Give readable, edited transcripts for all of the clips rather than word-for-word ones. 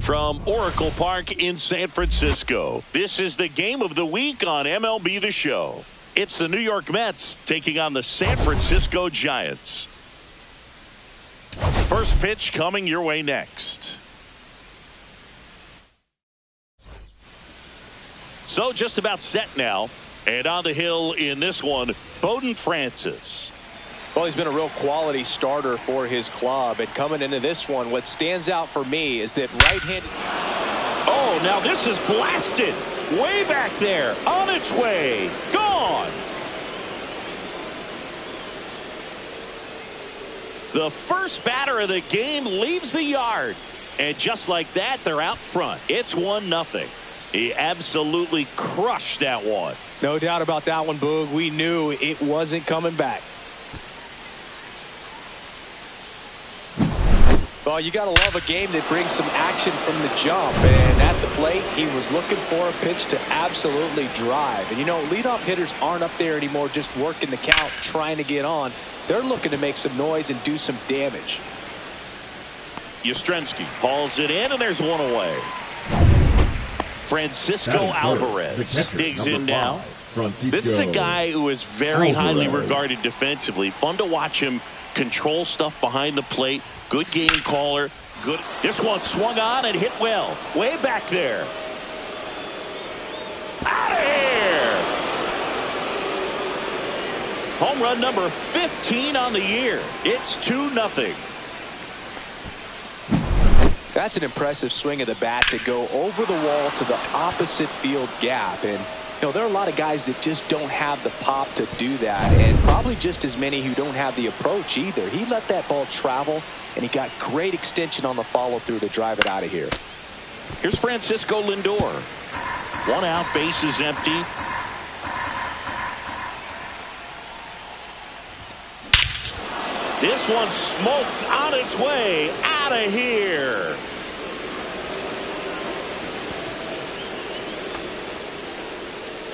From Oracle Park in San Francisco, this is the game of the week on MLB The Show. It's the New York Mets taking on the San Francisco Giants. First pitch coming your way next. So just about set now. And on the hill in this one, Bowden Francis. Well, he's been a real quality starter for his club. And coming into this one, what stands out for me is that right-handed... Oh, now this is blasted. Way back there. On its way. Gone. The first batter of the game leaves the yard. And just like that, they're out front. It's 1-0. He absolutely crushed that one. No doubt about that one, Boog. We knew it wasn't coming back. Well, you got to love a game that brings some action from the jump. And at the plate, he was looking for a pitch to absolutely drive. And, you know, leadoff hitters aren't up there anymore just working the count, trying to get on. They're looking to make some noise and do some damage. Yastrzemski hauls it in, and there's one away. Francisco Alvarez digs in now. This is a guy who is very highly regarded defensively. Fun to watch him control stuff behind the plate. Good game caller. Good. This one swung on and hit well. Way back there. Out of here. Home run number 15 on the year. It's 2-0. That's an impressive swing of the bat to go over the wall to the opposite field gap. And, you know, there are a lot of guys that just don't have the pop to do that. And probably just as many who don't have the approach either. He let that ball travel, and he got great extension on the follow-through to drive it out of here. Here's Francisco Lindor. One out, bases empty. This one smoked on its way out of here.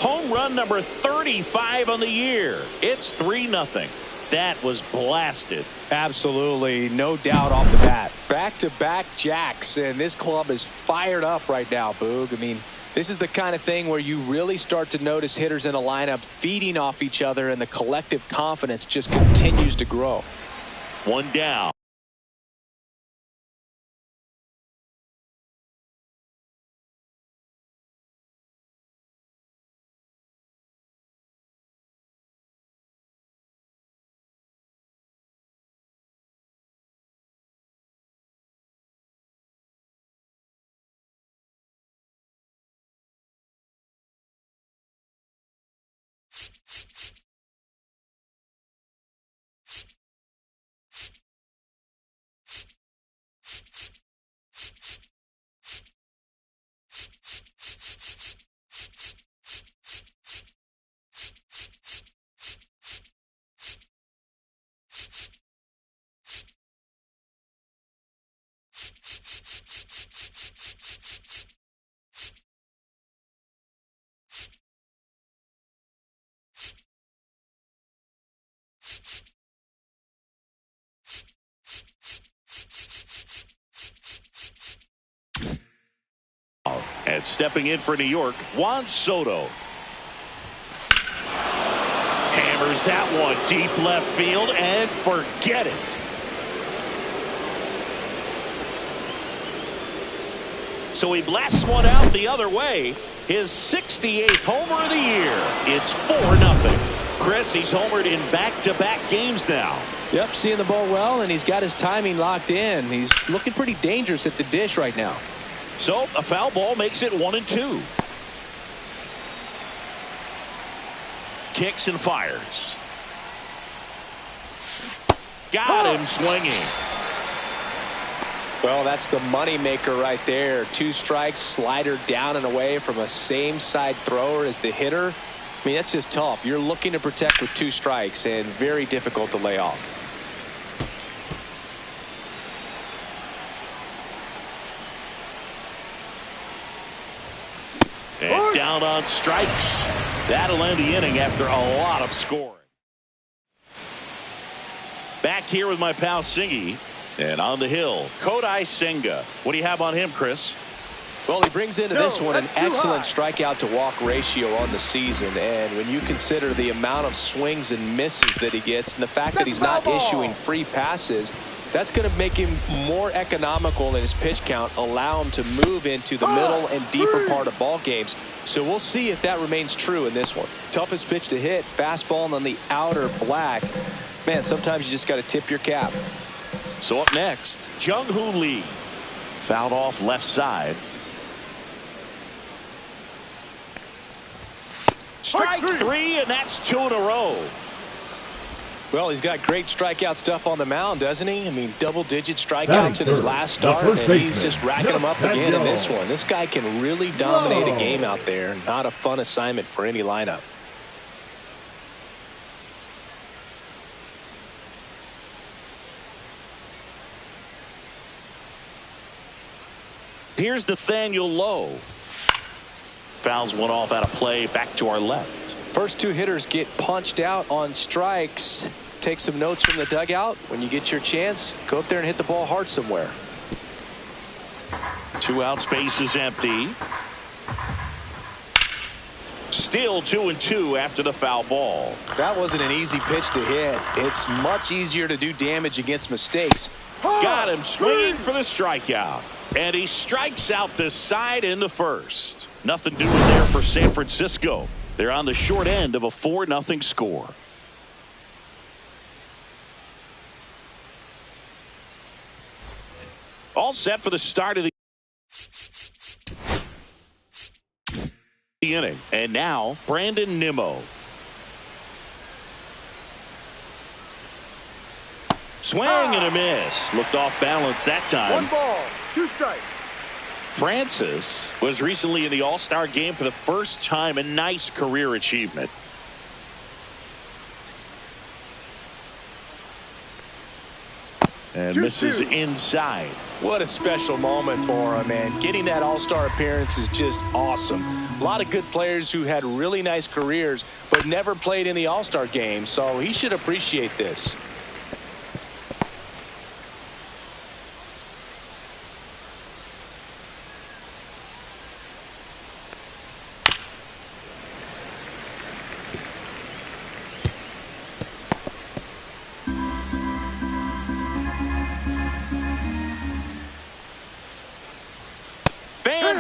Home run number 35 on the year. It's 3-0. That was blasted. Absolutely, no doubt off the bat. Back-to-back jacks, and this club is fired up right now, Boog. I mean, this is the kind of thing where you really start to notice hitters in a lineup feeding off each other, and the collective confidence just continues to grow. One down. And stepping in for New York, Juan Soto. Hammers that one deep left field and forget it. So he blasts one out the other way. His 68th homer of the year. It's 4-0. Chris, he's homered in back-to-back games now. Yep, seeing the ball well, and he's got his timing locked in. He's looking pretty dangerous at the dish right now. So a foul ball makes it 1-2. Kicks and fires. Got him swinging. Well, that's the money maker right there. 2 strikes, slider down and away from a same side thrower as the hitter. I mean, that's just tough. You're looking to protect with 2 strikes and very difficult to lay off. And down on strikes. That'll end the inning after a lot of scoring. Back here with my pal Singy. And on the hill, Kodai Senga. What do you have on him, Chris? Well, he brings into this one an excellent strikeout to walk ratio on the season. And when you consider the amount of swings and misses that he gets and the fact that he's not issuing free passes, that's going to make him more economical in his pitch count, allow him to move into the middle and deeper part of ball games. So we'll see if that remains true in this one. Toughest pitch to hit, fastball on the outer black. Man, sometimes you just got to tip your cap. So up next, Jung-Hoo Lee. Fouled off left side. Strike three, and that's 2 in a row. Well, he's got great strikeout stuff on the mound, doesn't he? I mean, double-digit strikeouts in his last start, and he's just racking them up again in this one. This guy can really dominate a game out there. Not a fun assignment for any lineup. Here's Nathaniel Lowe. Fouls one off out of play, back to our left. First two hitters get punched out on strikes. Take some notes from the dugout. When you get your chance, go up there and hit the ball hard somewhere. 2 outs, base is empty. Still 2-2 after the foul ball. That wasn't an easy pitch to hit. It's much easier to do damage against mistakes. Got him swinging for the strikeout. And he strikes out this side in the first. Nothing doing there for San Francisco. They're on the short end of a 4-0 score. All set for the start of the inning. And now, Brandon Nimmo. Swing and a miss. Looked off balance that time. 1 ball, 2 strikes. Francis was recently in the All-Star game for the first time. A nice career achievement. And misses inside. What a special moment for him, man. Getting that All-Star appearance is just awesome. A lot of good players who had really nice careers but never played in the All-Star game, so he should appreciate this.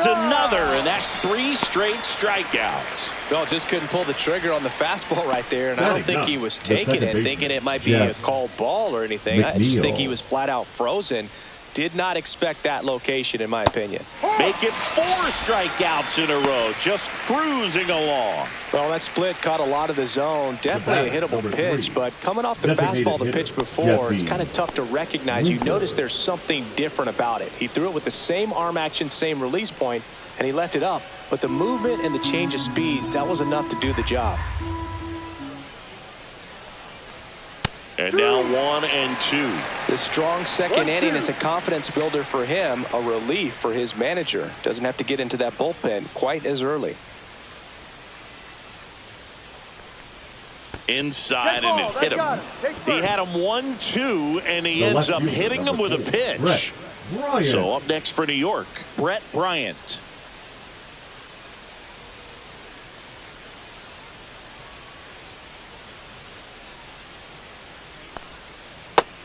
Another, and that's 3 straight strikeouts. Well, just couldn't pull the trigger on the fastball right there, and I don't think he was taking it, thinking it might be a called ball or anything. I just think he was flat out frozen. Did not expect that location, in my opinion. Make it 4 strikeouts in a row, just cruising along. Well, that split caught a lot of the zone. Definitely a hittable pitch, but coming off the fastball the pitch before, it's kind of tough to recognize. You notice there's something different about it. He threw it with the same arm action, same release point, and he left it up. But the movement and the change of speeds, that was enough to do the job. And now 1-2. The strong second inning is a confidence builder for him, a relief for his manager. Doesn't have to get into that bullpen quite as early. Inside, and it hit him. He had him 1-2, and he ends up hitting him with a pitch. So up next for New York, Brett Bryant.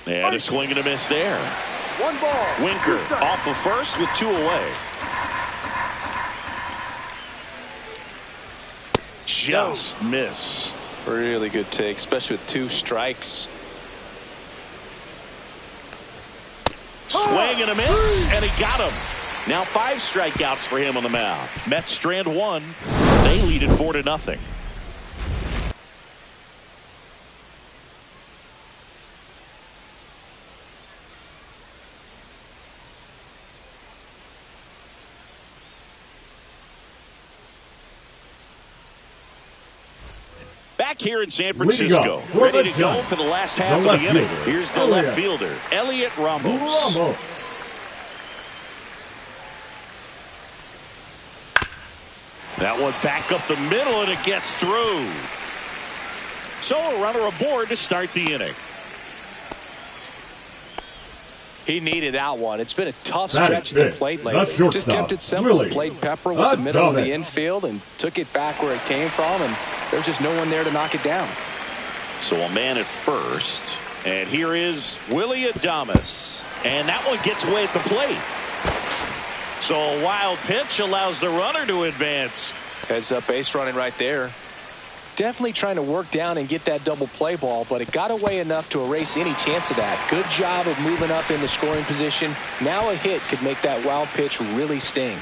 And a swing and a miss there. 1 ball. Winker off of first with 2 away. Just missed. Really good take, especially with 2 strikes. Swing and a miss, and he got him. Now 5 strikeouts for him on the mound. Mets strand 1. They lead it 4-0. Back here in San Francisco, ready to go for the last half of the inning. Here's the left fielder, Elliot Ramos. That one back up the middle, and it gets through. So a runner aboard to start the inning. He needed that one. It's been a tough stretch at the plate lately. Just kept it simple. Willie. Played Pepper with the middle of the infield and took it back where it came from, and there's just no one there to knock it down. So a man at first. And here is Willie Adames. And that one gets away at the plate. So a wild pitch allows the runner to advance. Heads up base running right there. Definitely trying to work down and get that double play ball, but it got away enough to erase any chance of that. Good job of moving up in the scoring position. Now a hit could make that wild pitch really sting.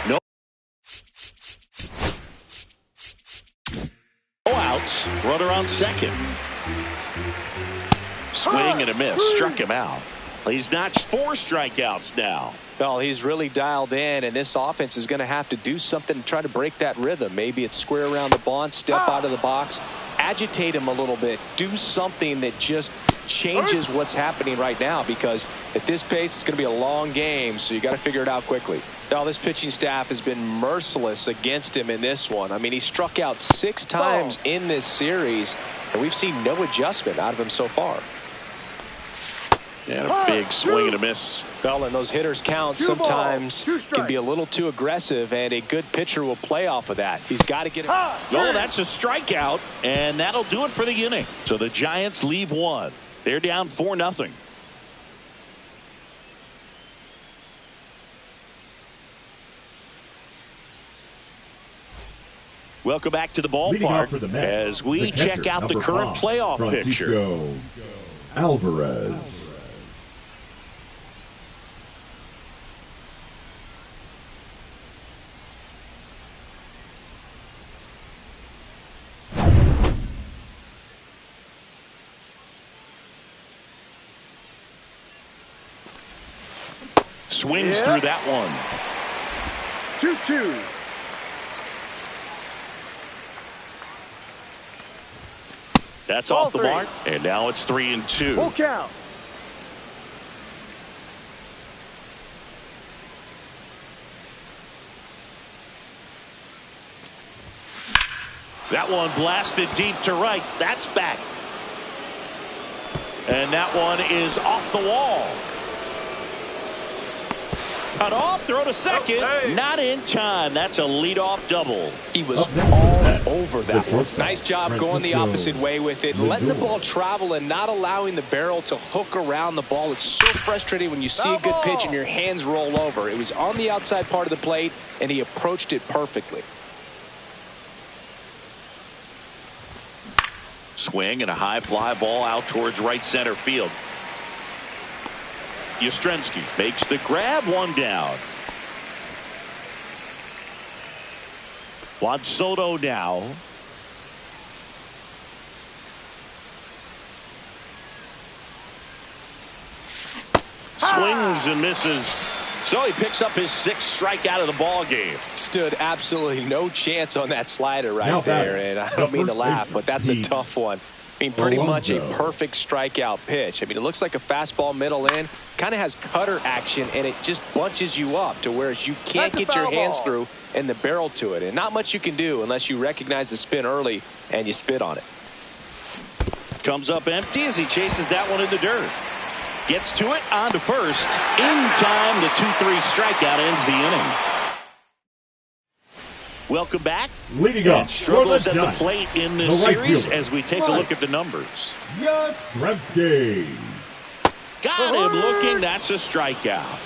No outs. Runner on second. Swing and a miss. Struck him out. He's notched 4 strikeouts now. Well, he's really dialed in, and this offense is going to have to do something to try to break that rhythm. Maybe it's square around the bunt, step out of the box, agitate him a little bit, do something that just changes what's happening right now, because at this pace, it's going to be a long game, so you got to figure it out quickly. Now, this pitching staff has been merciless against him in this one. I mean, he struck out 6 times in this series, and we've seen no adjustment out of him so far. And a big swing and a miss. Well, and those hitters count sometimes can be a little too aggressive, and a good pitcher will play off of that. He's got to get it. Oh, that's a strikeout, and that'll do it for the inning. So the Giants leave 1. They're down 4-0. Welcome back to the ballpark as we check out the current playoff picture. Alvarez. Swings through that one. 2-2. That's off the mark, and now it's 3-2. Full count. That one blasted deep to right. That's back. And that one is off the wall. Cut off, throw to second. Not in time. That's a leadoff double. He was all over that one. Nice job going the opposite way with it, letting the ball travel and not allowing the barrel to hook around the ball. It's so frustrating when you see a good pitch and your hands roll over. It was on the outside part of the plate, and he approached it perfectly. Swing and a high fly ball out towards right center field. Yastrzemski makes the grab, 1 down. Juan Soto now. Swings and misses. So he picks up his 6th strikeout of the ball game. Stood absolutely no chance on that slider right there, and I don't mean to laugh, but that's a tough one. I mean, pretty much a perfect strikeout pitch. I mean, it looks like a fastball middle in, kind of has cutter action, and it just bunches you up to where you can't get your hands through and the barrel to it. And not much you can do unless you recognize the spin early and you spit on it. Comes up empty as he chases that one in the dirt. Gets to it, on to first. In time, the 2-3 strikeout ends the inning. Welcome back. Leading up, struggles at the plate in this series as we take a look at the numbers. Yastrzemski. Got him looking. That's a strikeout.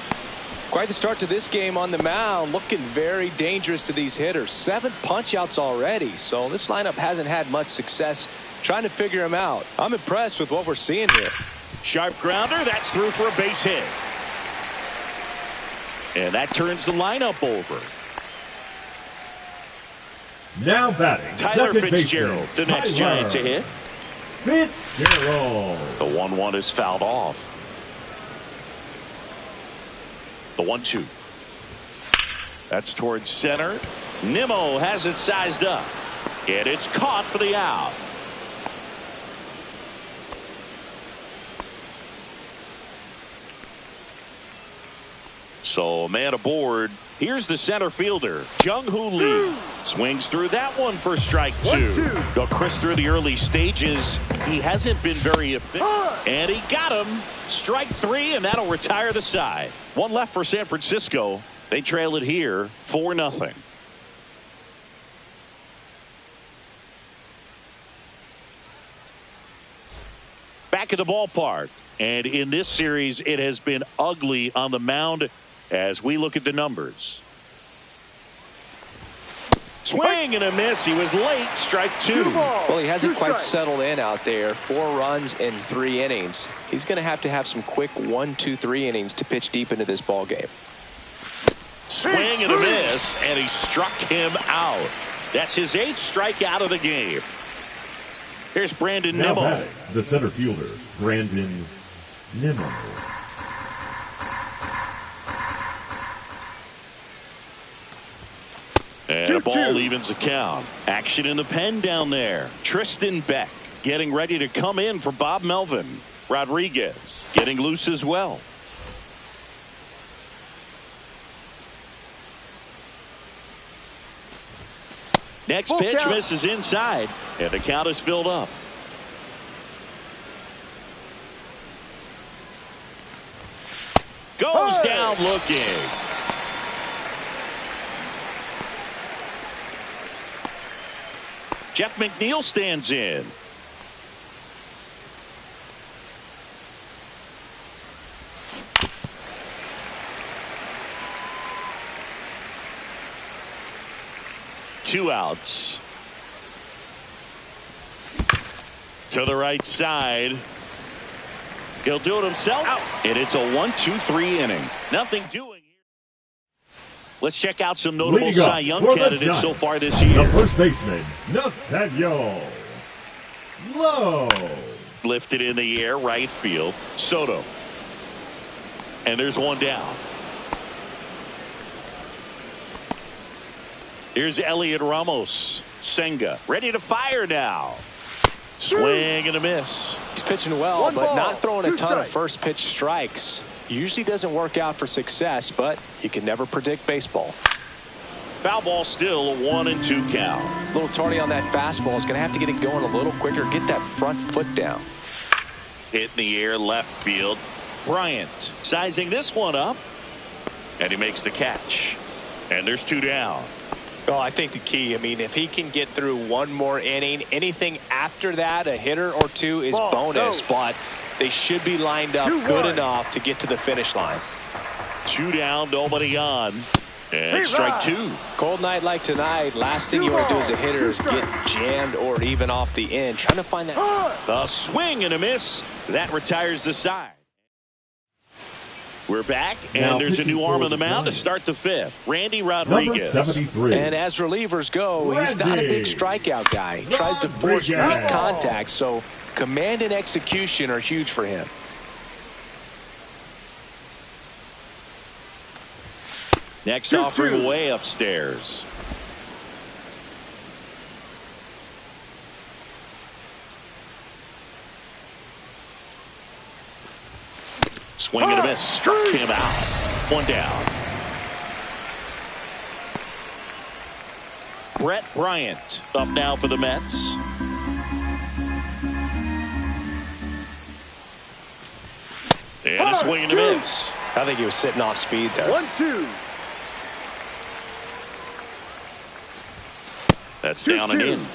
Quite the start to this game on the mound. Looking very dangerous to these hitters. 7 punch-outs already. So this lineup hasn't had much success trying to figure him out. I'm impressed with what we're seeing here. Sharp grounder. That's through for a base hit. And that turns the lineup over. Now batting, Tyler Fitzgerald, the next Giant to hit. Fitzgerald. The 1-1 is fouled off. The 1-2. That's towards center. Nimmo has it sized up. And it's caught for the out. So a man aboard. Here's the center fielder, Jung-Hoo Lee. Swings through that one for strike 2. Go Chris through the early stages. He hasn't been very efficient. And he got him. Strike 3, and that'll retire the side. One left for San Francisco. They trail it here 4-0. Back at the ballpark. And in this series, it has been ugly on the mound as we look at the numbers. Swing and a miss. He was late. Strike 2. Well, he hasn't quite settled in out there. 4 runs in 3 innings. He's going to have some quick 1, 2, 3 innings to pitch deep into this ball game. Swing and a miss, and he struck him out. That's his 8th strikeout of the game. Here's Brandon Now Nimmo. batting, the center fielder, Brandon Nimmo. And a ball evens the count. Action in the pen down there. Tristan Beck getting ready to come in for Bob Melvin. Rodriguez getting loose as well. Next pitch misses inside, and the count is filled up. Goes down looking. Jeff McNeil stands in. Two outs. To the right side. He'll do it himself. And it's a 1-2-3 inning. Nothing doing. Let's check out some notable Cy Young candidates so far this year. The first baseman, Nathaniel Lowe. Lifted in the air, right field. Soto. And there's one down. Here's Elliot Ramos. Senga ready to fire now. Swing and a miss. He's pitching well, but not throwing a ton of first pitch strikes. Usually doesn't work out for success, but you can never predict baseball. Foul ball still, a 1-2 count. A little tardy on that fastball. Is going to have to get it going a little quicker. Get that front foot down. Hit in the air, left field. Bryant sizing this one up. And he makes the catch. And there's 2 down. Well, I think the key, if he can get through one more inning, anything after that, a hitter or 2 is bonus. But they should be lined up good enough to get to the finish line. 2 down, nobody on. And strike 2. Cold night like tonight, last thing you want to do as a hitter is get jammed or even off the end. Trying to find that. The swing and a miss. That retires the side. We're back, and now there's a new arm on the mound to start the 5th. Randy Rodriguez. Number 73. And as relievers go, he's not a big strikeout guy. He tries to force weak contact, so command and execution are huge for him. Next offering way upstairs. Swing and a miss. Struck him out. 1 down. Brett Bryant up now for the Mets. And a swing and a miss. I think he was sitting off speed there. 1-2. That's down and in.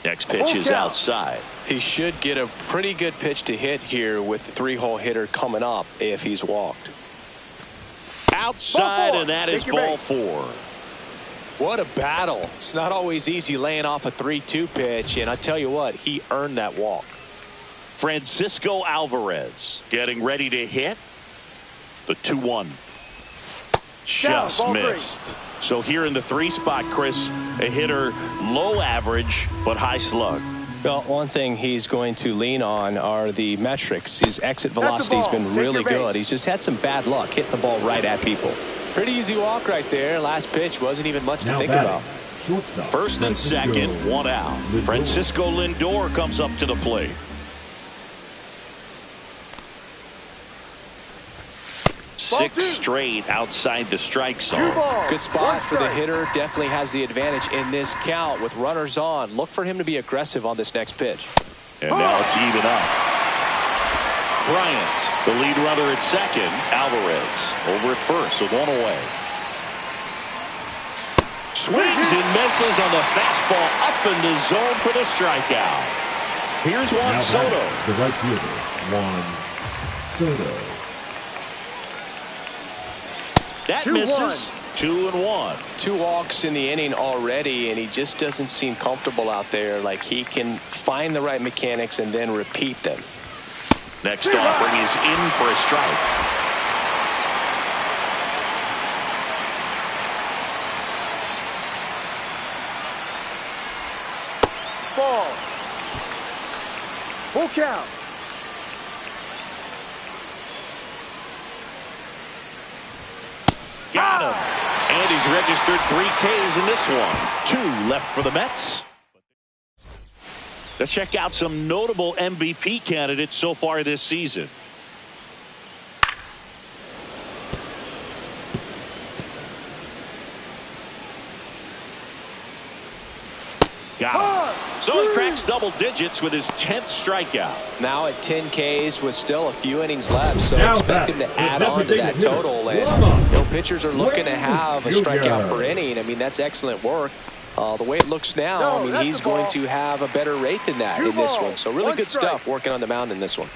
Next pitch is outside. He should get a pretty good pitch to hit here with the 3-hole hitter coming up if he's walked. Outside, and that is ball 4. What a battle. It's not always easy laying off a 3-2 pitch, and I tell you what, he earned that walk. Francisco Alvarez getting ready to hit. The 2-1. Just missed. So here in the 3 spot, Chris, a hitter low average but high slug. Well, one thing he's going to lean on are the metrics. His exit velocity has been really good. He's just had some bad luck hitting the ball right at people. Pretty easy walk right there. Last pitch wasn't even much to think about. Shortstop. First and second, one out. Francisco Lindor comes up to the plate. Six straight outside the strike zone. Good spot for the hitter. Definitely has the advantage in this count with runners on. Look for him to be aggressive on this next pitch. And now it's even up. Bryant, the lead runner at second. Alvarez over at first with one away. Swings and misses on the fastball up in the zone for the strikeout. Here's Juan Soto. The right fielder, Juan Soto. That misses. 2-1. 2 walks in the inning already, and he just doesn't seem comfortable out there. Like he can find the right mechanics and then repeat them. Next offering is in for a strike. Ball. Full count. Got him. And he's registered 3 Ks in this one. 2 left for the Mets. Let's check out some notable MVP candidates so far this season. Got him. So he cracks double digits with his 10th strikeout. Now at 10 Ks with still a few innings left, so expect him to add on to that total. And pitchers are looking to have a strikeout per inning. I mean, that's excellent work. The way it looks now, I mean, he's going to have a better rate than that in this one. So really good stuff working on the mound in this one.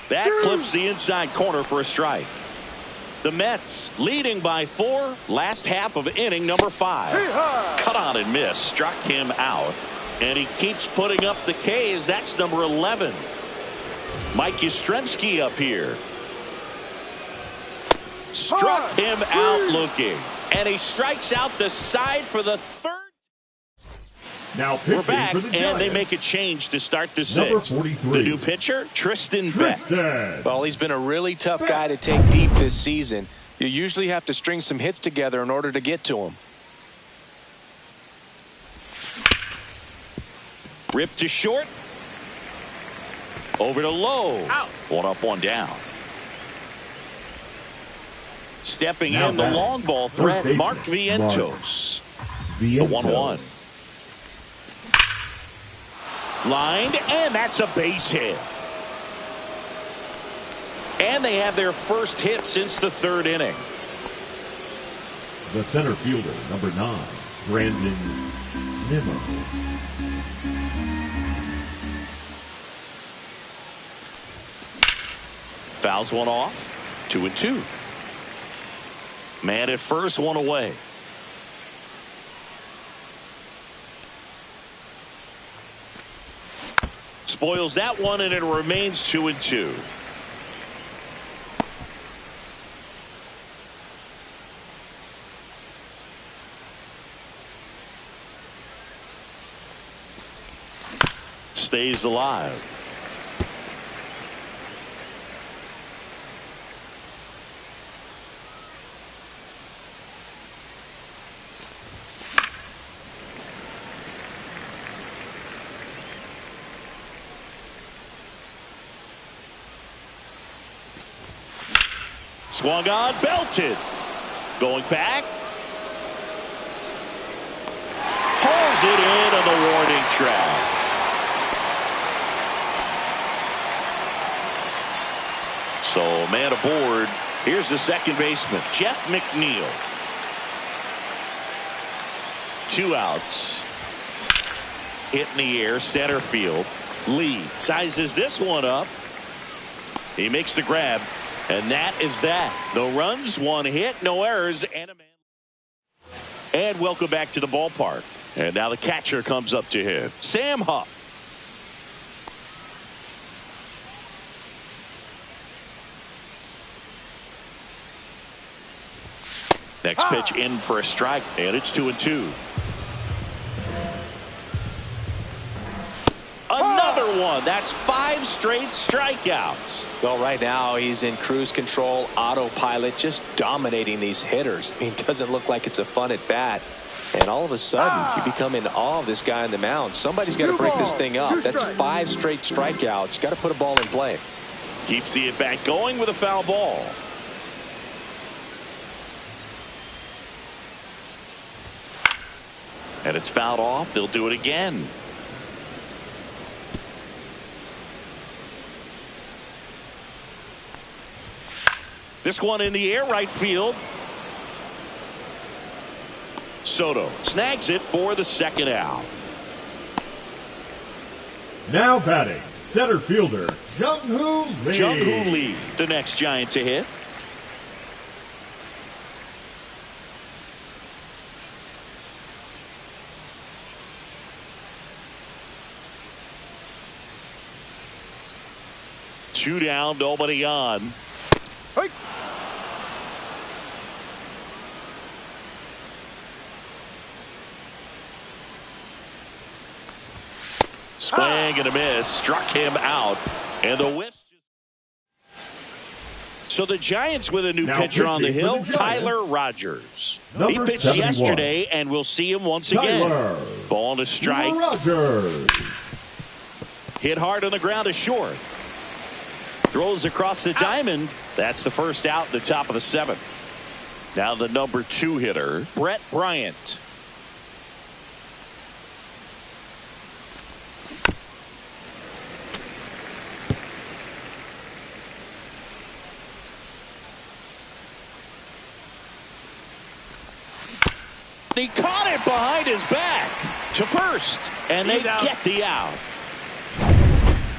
That clips the inside corner for a strike. The Mets leading by 4. Last half of inning number 5. Cut on and miss. Struck him out. And he keeps putting up the Ks. That's number 11. Mike Yastrzemski up here. Struck him out looking. And he strikes out the side for the 3rd. Now we're back, and they make a change to start the 6th. The new pitcher, Tristan Beck. Well, he's been a really tough guy to take deep this season. You usually have to string some hits together in order to get to him. Ripped to short. Over to low. Out. 1 up, 1 down. Stepping in the long ball threat, Mark Vientos. The 1-1. Lined, and that's a base hit. And they have their first hit since the 3rd inning. The center fielder, number 9, Brandon Nimmo. Fouls one off. 2-2. Man at first, 1 away. Spoils that one, and it remains 2-2. Stays alive. Swung on, belted. Going back. Pulls it in on the warning track. So, man aboard. Here's the second baseman, Jeff McNeil. 2 outs. Hit in the air, center field. Lee sizes this one up. He makes the grab. And that is that. No runs, 1 hit, no errors, and a man. And welcome back to the ballpark. And now the catcher comes up to him, Sam Huff. Next pitch in for a strike, and it's 2-2. Another one. That's 5 straight strikeouts. Well, right now he's in cruise control, autopilot, just dominating these hitters. I mean, it doesn't look like it's a fun at bat. And all of a sudden, you become in awe of this guy on the mound. Somebody's got to break this thing up. That's 5 straight strikeouts. Got to put a ball in play. Keeps the at-bat going with a foul ball. And it's fouled off. They'll do it again. This one in the air, right field. Soto snags it for the second out. Now batting, center fielder, Jung-Hoo Lee. Jung-Hoo Lee, the next Giant to hit. Two down, nobody on. Hey. Swing and a miss, struck him out, and the whiff. So the Giants with a new pitcher on the hill, Tyler Rogers. He pitched 71. yesterday, and we'll see him once again. Ball and a strike. Rogers. Hit hard on the ground to short. Throws across the diamond. That's the first out in the top of the 7th. Now the number 2 hitter, Brett Bryant. He caught it behind his back to first, and they get the out.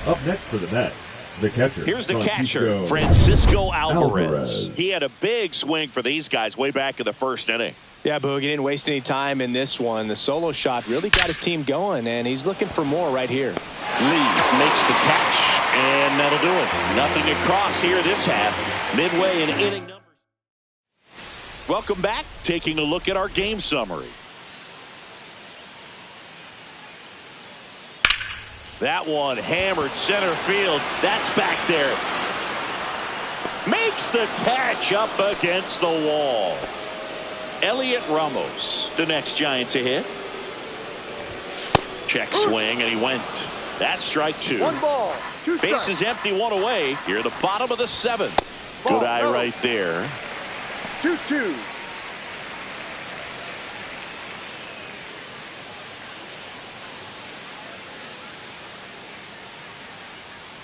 Up next for the Mets, the catcher. Here's the catcher, Francisco Alvarez. He had a big swing for these guys way back in the first inning. Yeah, Boog, he didn't waste any time in this one. The solo shot really got his team going, and he's looking for more right here. Lee makes the catch, and that'll do it. Nothing across here this half. Midway in inning number. Welcome back. Taking a look at our game summary. That one hammered center field. That's back there. Makes the catch up against the wall. Elliot Ramos, the next Giant to hit. Check swing, and he went. That's strike 2. 1 ball, 2 strikes. Bases empty, 1 away. Here at the bottom of the 7th. Good eye right there. 2-2.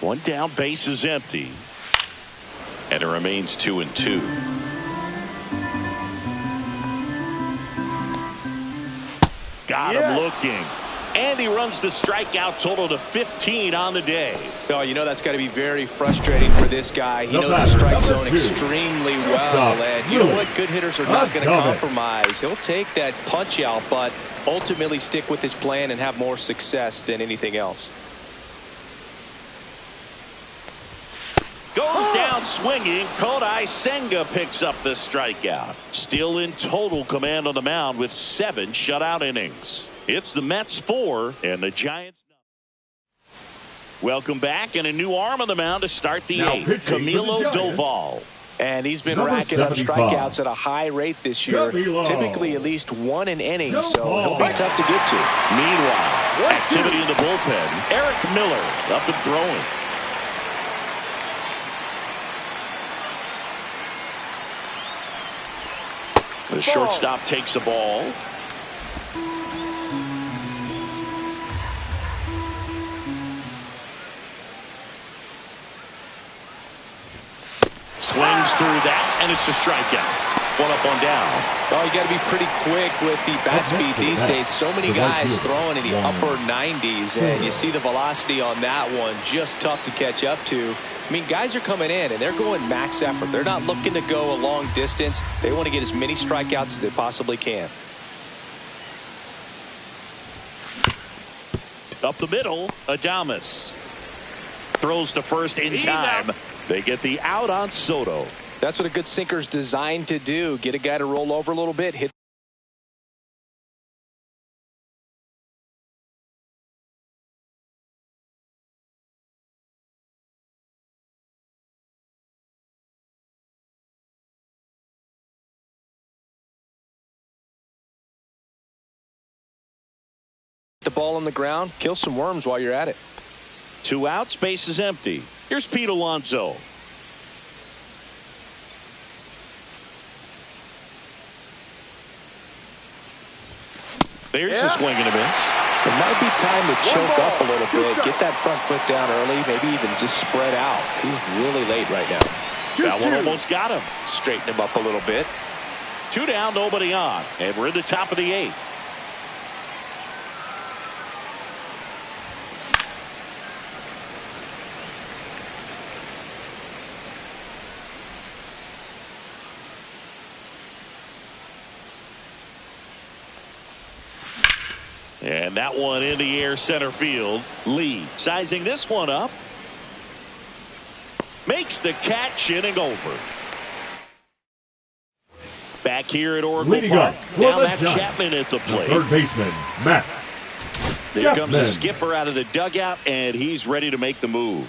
One down, base is empty. And it remains 2-2. Got him looking. And he runs the strikeout total to 15 on the day. Oh, you know that's got to be very frustrating for this guy. He knows the strike zone extremely well. And you know what? Good hitters are not going to compromise. He'll take that punch out, but ultimately stick with his plan and have more success than anything else. Goes down swinging. Kodai Senga picks up the strikeout. Still in total command on the mound with 7 shutout innings. It's the Mets 4 and the Giants. Welcome back, and a new arm on the mound to start the 8th. Camilo Doval. And he's been racking up strikeouts at a high rate this year. Typically at least 1 an inning, so he'll be tough to get to. Meanwhile, activity in the bullpen. Eric Miller up and throwing. The shortstop takes the ball. Swings through that, and it's a strikeout. 1 up, 1 down. Oh, you got to be pretty quick with the bat speed these days. So many guys throwing in the upper 90s, and you see the velocity on that one. Just tough to catch up to. I mean, guys are coming in, and they're going max effort. They're not looking to go a long distance. They want to get as many strikeouts as they possibly can. Up the middle, Adames. Throws to first in time. They get the out on Soto. That's what a good sinker's designed to do. Get a guy to roll over a little bit, hit the ball on the ground, kill some worms while you're at it. 2 outs, base is empty. Here's Pete Alonso. There's the swing and a miss. It might be time to choke up a little bit, get that front foot down early, maybe even just spread out. He's really late right now. That one almost got him. Straighten him up a little bit. 2 down, nobody on, and we're in the top of the 8th. And that one in the air center field. Lee sizing this one up. Makes the catch, inning over. Back here at Oracle Leading Park. up Now for the Matt Giants, Chapman at the plate. third baseman, Matt There comes the Chapman. skipper out of the dugout, and he's ready to make the move.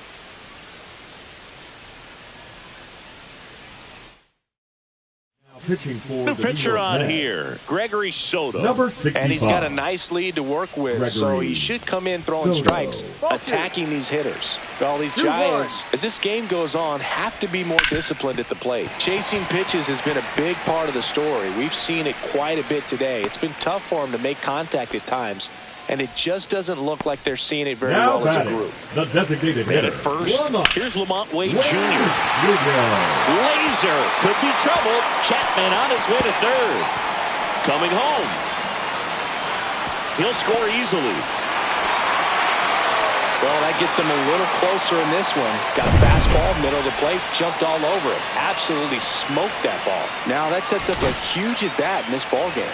Pitching for New the pitcher New York on Mets, here, Gregory Soto. number 65. And he's got a nice lead to work with, so Gregory he should come in throwing Soto. strikes, attacking these hitters. Well, these 2-1. Giants, as this game goes on, have to be more disciplined at the plate. Chasing pitches has been a big part of the story. We've seen it quite a bit today. It's been tough for them to make contact at times, and it just doesn't look like they're seeing it very Now well as a batting, group. the designated And hitter. at first, Warm up. here's Lamont Wade Jr. Jr. Laser could be trouble. Chapman on his way to third. Coming home. He'll score easily. Well, that gets him a little closer in this one. Got a fastball, middle of the plate, jumped all over it. Absolutely smoked that ball. Now that sets up a huge at-bat in this ball game.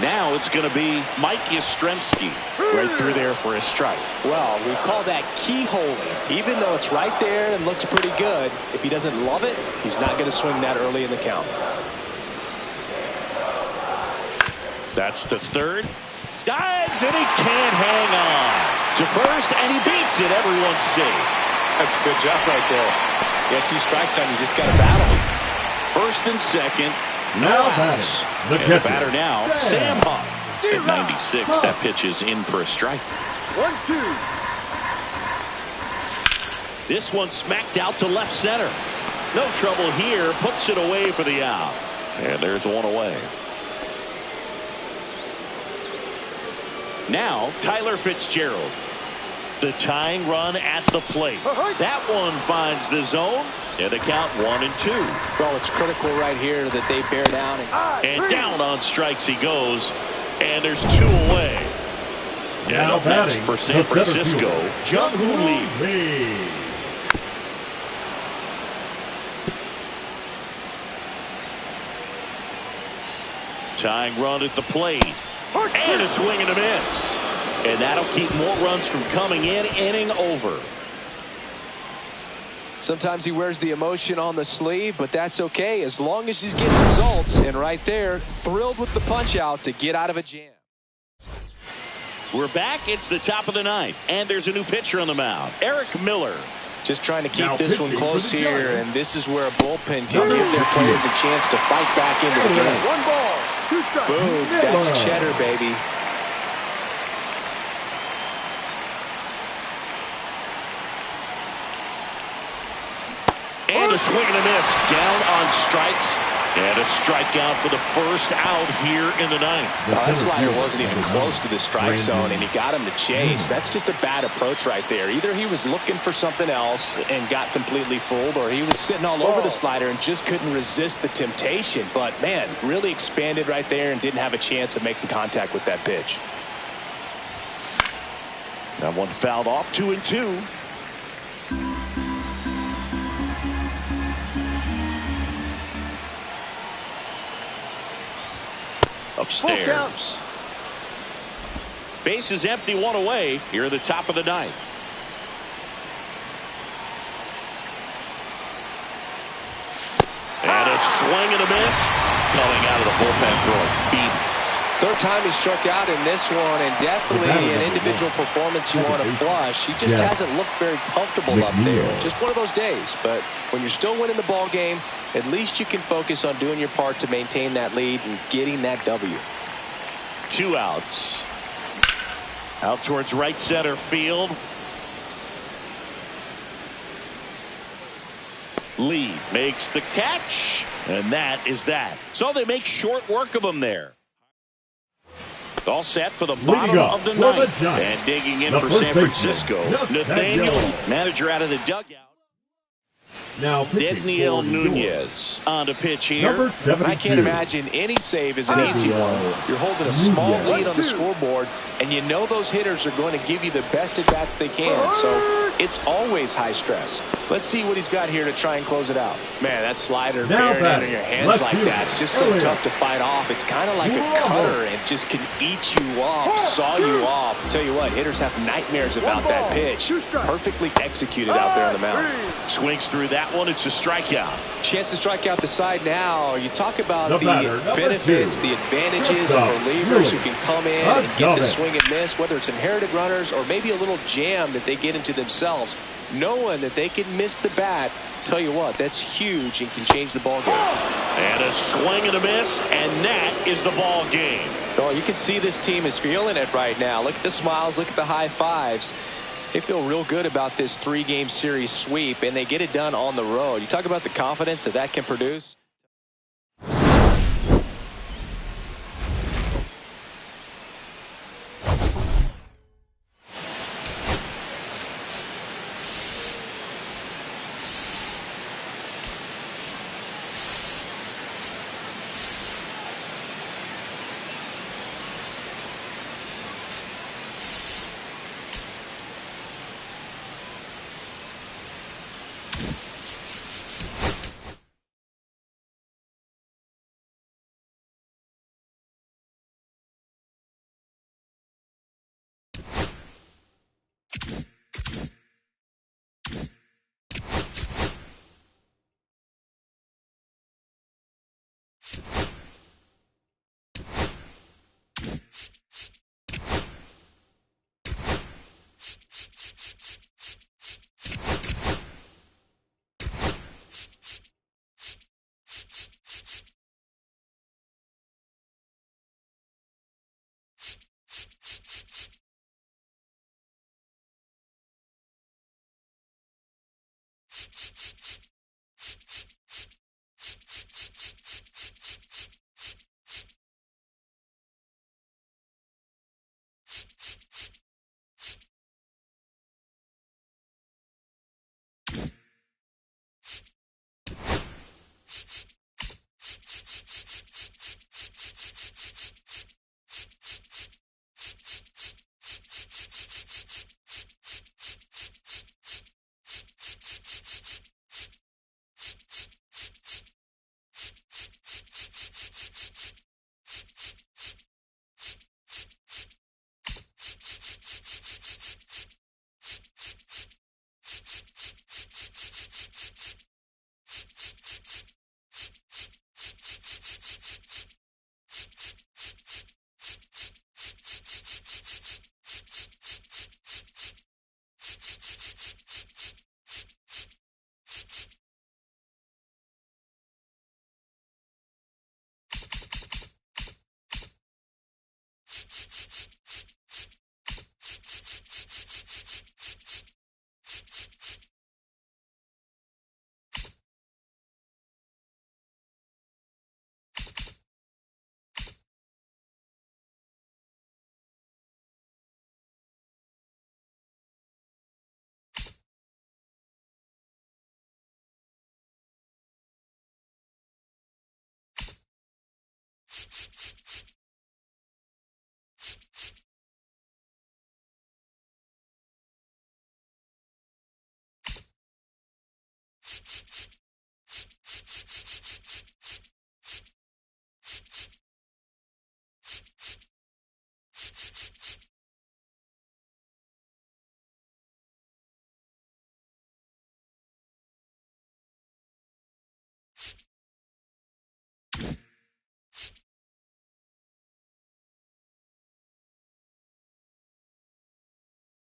Now it's going to be Mike Yastrzemski right through there for a strike. Well, we call that keyholing. Even though it's right there and looks pretty good, if he doesn't love it, he's not going to swing that early in the count. That's the third. Dives, and he can't hang on. To first, and he beats it. Everyone's safe. That's a good job right there. You got 2 strikes on you, just got to battle. First and second. No Now outs. batting, the And the catcher, batter now, Sam Sam Huff. At 96, that pitch is in for a strike. 1-2. This one smacked out to left center. No trouble here. Puts it away for the out. And there's one away. Now, Tyler Fitzgerald. The tying run at the plate. That one finds the zone. And the count 1-2. Well, it's critical right here that they bear down. And down on strikes he goes. And there's 2 away. And Now up next batting, for the San center Francisco, fielder, Jung-Hoo Lee. Lee. Tying run at the plate. And a swing and a miss. And that'll keep more runs from coming in. Inning over. Sometimes he wears the emotion on the sleeve, but that's okay as long as he's getting results. And right there, thrilled with the punch out to get out of a jam. We're back. It's the top of the 9th. And there's a new pitcher on the mound. Eric Miller. Just trying to keep Now this one pitching for close the here, Giants. and this is where a bullpen can give their players a chance to fight back into the game. 1 ball, 2 strikes. Boom, that's cheddar, baby. And a swing and a miss. Down on strikes. And a strikeout for the first out here in the 9th. That slider wasn't even close to the strike zone, and he got him to chase. That's just a bad approach right there. Either he was looking for something else and got completely fooled, or he was sitting all over the slider and just couldn't resist the temptation. But, man, really expanded right there and didn't have a chance of making contact with that pitch. That one fouled off. 2-2. Upstairs. Base is empty, 1 away. Here at the top of the 9th. And a swing and a miss. Coming out of the bullpen throwing beat. Third time he struck out in this one, and definitely an individual performance you want to flush. He just hasn't looked very comfortable up there. Just one of those days. But when you're still winning the ball game, at least you can focus on doing your part to maintain that lead and getting that W. 2 outs. Out towards right center field. Lee makes the catch, and that is that. So they make short work of him there. All set for the bottom of the ninth. And digging in for San Francisco, Nathaniel, manager out of the dugout. Now Daniel Nunez on the pitch here. I can't imagine any save is an easy one. You're holding a small lead on the scoreboard, and you know those hitters are going to give you the best at-bats they can, so it's always high stress. Let's see what he's got here to try and close it out. Man, that slider bearing in your hands like that, it's just so tough to fight off. It's kind of like a cutter and just can eat you up, saw you off. I'll tell you what, hitters have nightmares about that pitch. Perfectly executed out there on the mound. Swings through that one. It's a strikeout. Chance to strike out the side now. You talk about the benefits, the advantages of relievers who can come in and get the swing and miss, whether it's inherited runners or maybe a little jam that they get into themselves. Knowing that they can miss the bat, tell you what, that's huge and can change the ball game. And a swing and a miss, and that is the ball game. Oh, you can see this team is feeling it right now. Look at the smiles, look at the high fives. They feel real good about this 3-game series sweep, and they get it done on the road. You talk about the confidence that can produce.